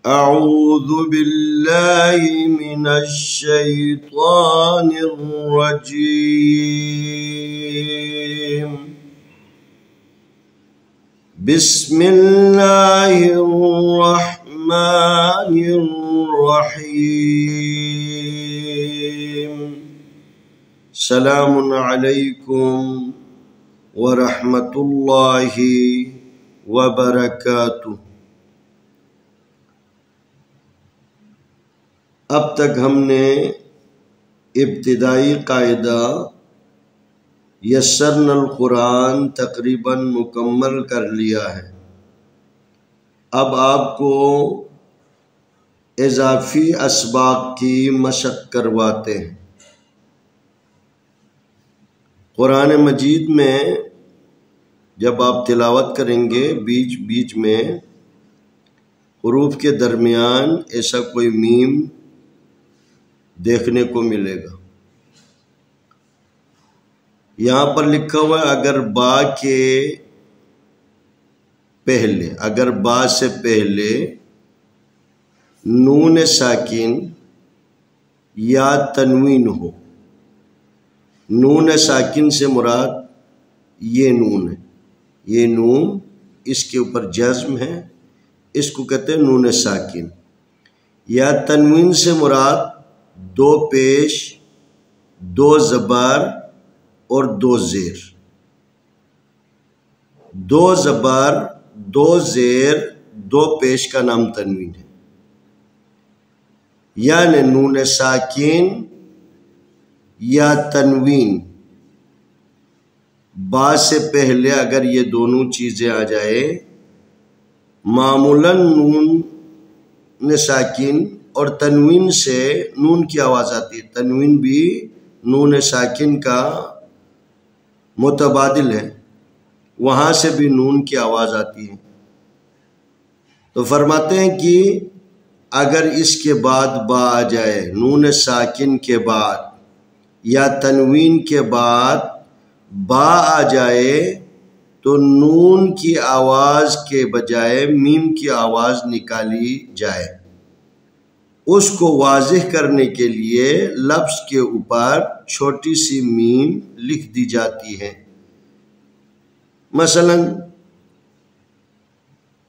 أعوذ بالله من الشيطان الرجيم. بسم الله الرحمن الرحيم. سلام عليكم ورحمة الله وبركاته. اب تک ہم نے ابتدائی قاعدہ یسرنا القرآن تقریباً مکمل کر لیا ہے. اب آپ کو اضافی اسباق کی مشق کرواتے ہیں. قرآن مجید میں جب آپ تلاوت کریں گے بیچ بیچ میں حروف کے درمیان ایسا کوئی میم دیکھنے کو ملے گا. یہاں پر لکھا ہوا ہے اگر با سے پہلے نون ساکن یا تنوین ہو. نون ساکن سے مراد یہ نون ہے. یہ نون اس کے اوپر جزم ہے، اس کو کہتے ہیں نون ساکن. یا تنوین سے مراد دو پیش، دو زبر اور دو زیر. دو زبر، دو زیر، دو پیش کا نام تنوین ہے. یعنی نون ساکن یا تنوین با سے پہلے اگر یہ دونوں چیزیں آ جائے، معمولاً نون ساکن اور تنوین سے نون کی آواز آتی ہے. تنوین بھی نون ساکن کا متبادل ہے، وہاں سے بھی نون کی آواز آتی ہے. تو فرماتے ہیں کہ اگر اس کے بعد با آ جائے، نون ساکن کے بعد یا تنوین کے بعد با آ جائے تو نون کی آواز کے بجائے میم کی آواز نکالی جائے. اس کو واضح کرنے کے لیے لفظ کے اوپر چھوٹی سی میم لکھ دی جاتی ہے. مثلا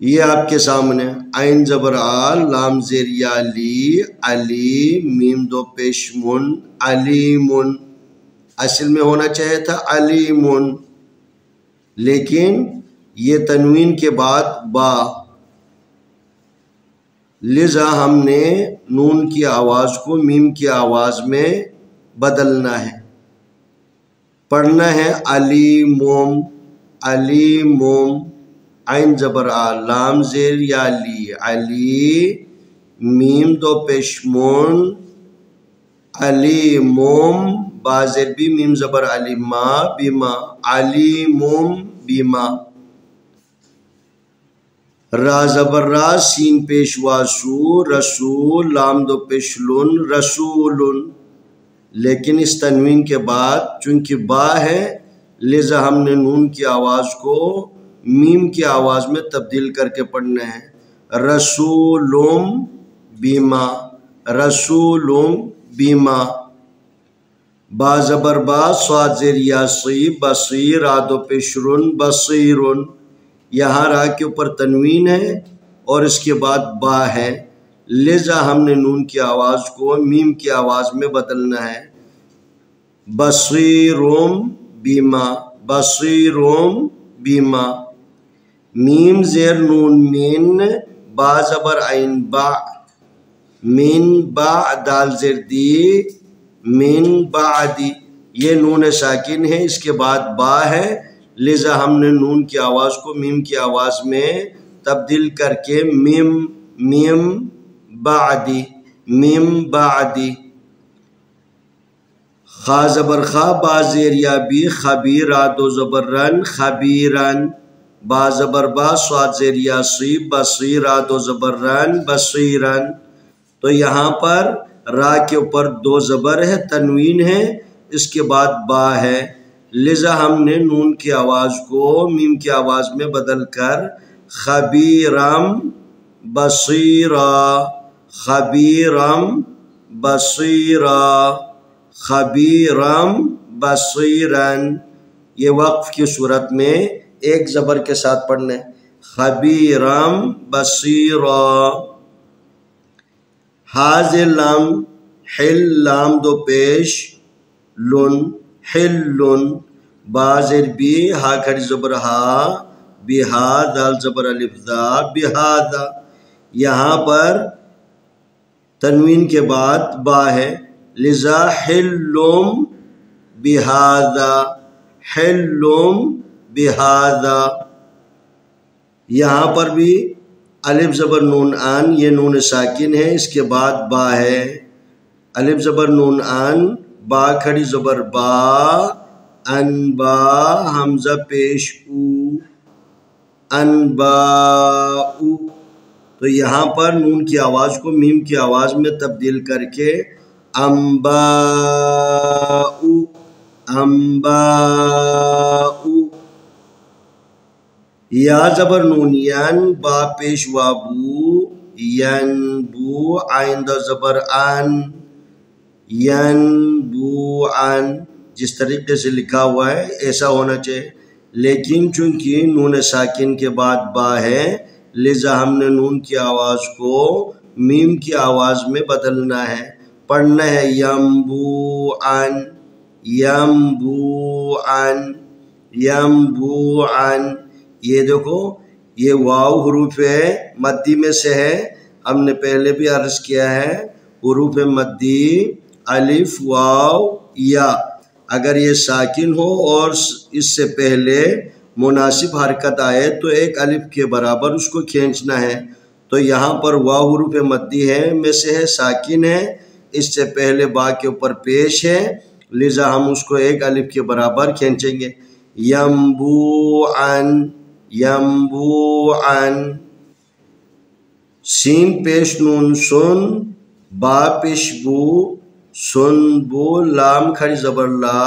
یہ آپ کے سامنے عین زبر آ، لام زیر یا لی، علی، میم دو پیش من، علیمن. اصل میں ہونا چاہیے تھا علیمن، لیکن یہ تنوین کے بعد با، لذا ہم نے نون کی آواز کو میم کی آواز میں بدلنا ہے. پڑھنا ہے علیمم، علیمم، عین زبر آ، لام زیر یا لی، علی، میم دو پیش من، علیمم، با زیر بھی، میم زبر علی، ما بیما، علیمم بیما. را زبر را، سین پیش واسو، رسول، لام دو پیش لن، رسولن. لیکن اس تنوین کے بعد چونکہ با ہے لذا ہم نے نون کی آواز کو میم کی آواز میں تبدیل کر کے پڑھنا ہے. رسولم بیما، رسولم بیما. با زبر با، صاد زیر یا سی، بصیر، را دو پیش رن، بصیرن. یہاں را کے اوپر تنوین ہے اور اس کے بعد با ہے، لذا ہم نے نون کی آواز کو میم کی آواز میں بدلنا ہے. بصیرم بیما، بصیرم بیما. میم زیر نون من، با زبر عین با، من با، دال زیر دی، من بعدی. یہ نون ساکن ہے، اس کے بعد با ہے، لذا ہم نے نون کی آواز کو میم کی آواز میں تبدیل کر کے میم، میم بعدی، میم بعدی. خا زبر خا، با زیر یا بی، خبیر، را دو زبر رن، خبیرن. با زبر با، صاد زیر یا سی، بصیر، را دو زبر رن، بصیرن. تو یہاں پر را کے اوپر دو زبر ہے، تنوین ہے، اس کے بعد با ہے، لذا ہم نے نون کی آواز کو میم کی آواز میں بدل کر خبیرم بصیرا خبیرم بصیرا خبیرم بصیرن، یہ وقف کی صورت میں ایک زبر کے ساتھ پڑھنا ہے، خبیرم بصیرا۔ حاضر لام حل لام دو پیش لن حلن، بازر بی ہا کھڑی زبر ہا بہا دال زبر الف دا بہادا، یہاں پر تنوین کے بعد با ہے، لذا حلم بہادا حلم بہادا، یہاں پر بھی الف زبر نون آن، یہ نون ساکن ہے، اس کے بعد با ہے، الف زبر نون آن با کھڑی زبر با انبا حمزہ پیش او انباؤ، تو یہاں پر نون کی آواز کو میم کی آواز میں تبدیل کر کے انباؤ انباؤ، یا زبر نون ین با پیش وابو ینبو آئندہ زبر ان ینبو ان، جس طریقے سے لکھا ہوا ہے ایسا ہونا چاہیے، لیکن چونکہ نون ساکن کے بعد با ہے لذا ہم نے نون کی آواز کو میم کی آواز میں بدلنا ہے، پڑھنا ہے ینبو ان ینبو ان ینبو ان۔ یہ دیکھو یہ واو حروف مدی میں سے ہے، ہم نے پہلے بھی عرض کیا ہے حروف مدی الف واو یا، اگر یہ ساکن ہو اور اس سے پہلے مناسب حرکت آئے تو ایک الف کے برابر اس کو کھینچنا ہے، تو یہاں پر واو حروف مدی ہے میں سے ہے ساکن ہے، اس سے پہلے با کے اوپر پیش ہے، لذا ہم اس کو ایک الف کے برابر کھینچیں گے، ینبو ان ینبو ان۔ سین پیش نون سن با پیش بو سن بو لام کھڑی زبر لا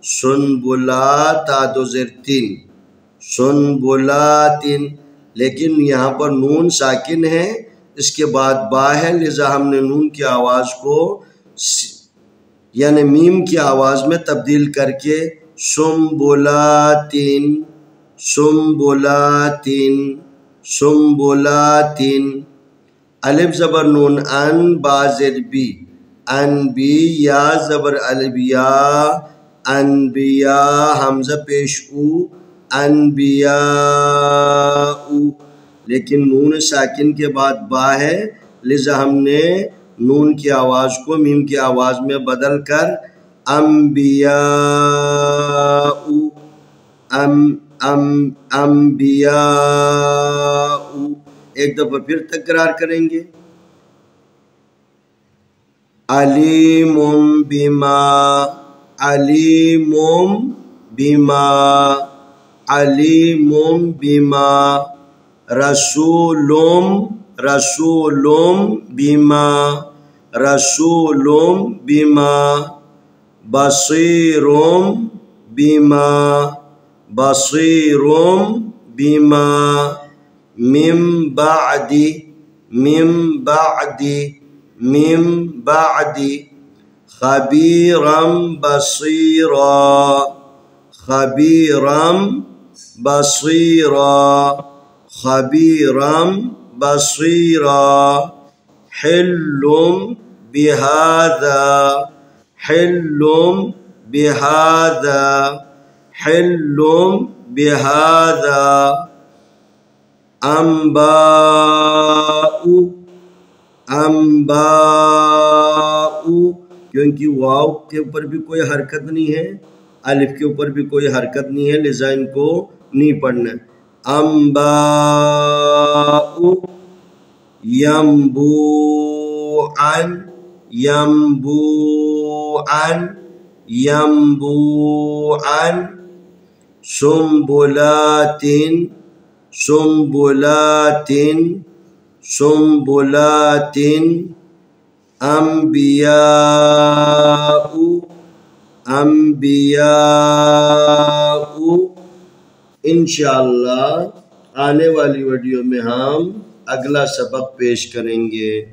سن بولا تا دو زیر تین سن بولا تین، لیکن یہاں پر نون ساکن ہے، اس کے بعد با ہے، لذا ہم نے نون کی آواز کو یعنی میم کی آواز میں تبدیل کر کے سم بولا تین سم بولا تین سم بولا تین، الف زبر نون ان با زیر بی ان بی یا زبر الف یا انبیا حمزہ پیش او انبیاء، لیکن نون ساکن کے بعد با ہے لذا ہم نے نون کی آواز کو میم کی آواز میں بدل کر انبیاء انبیاء، ایک دفعہ پھر تکرار کریں گے، علیم بما علیم بما علیم بما رسول رسول بما رسول بما بصیر بما بصیر بما من بعد من بعد من بعد خبیرا بصیرا خبیرا بصیرا خبیرا بصیرا، حلم بهذا حلم بهذا حلم بهذا، انباء انباء، کیونکہ واو کے اوپر بھی کوئی حرکت نہیں ہے، الف کے اوپر بھی کوئی حرکت نہیں ہے، لذا ان کو نہیں پڑھنا، انباء ینبوعا ینبوعا ینبوعا، سنبلات سنبلات سنبلات، انبیاء انبیاء۔ انشاءاللہ آنے والی ویڈیو میں ہم اگلا سبق پیش کریں گے۔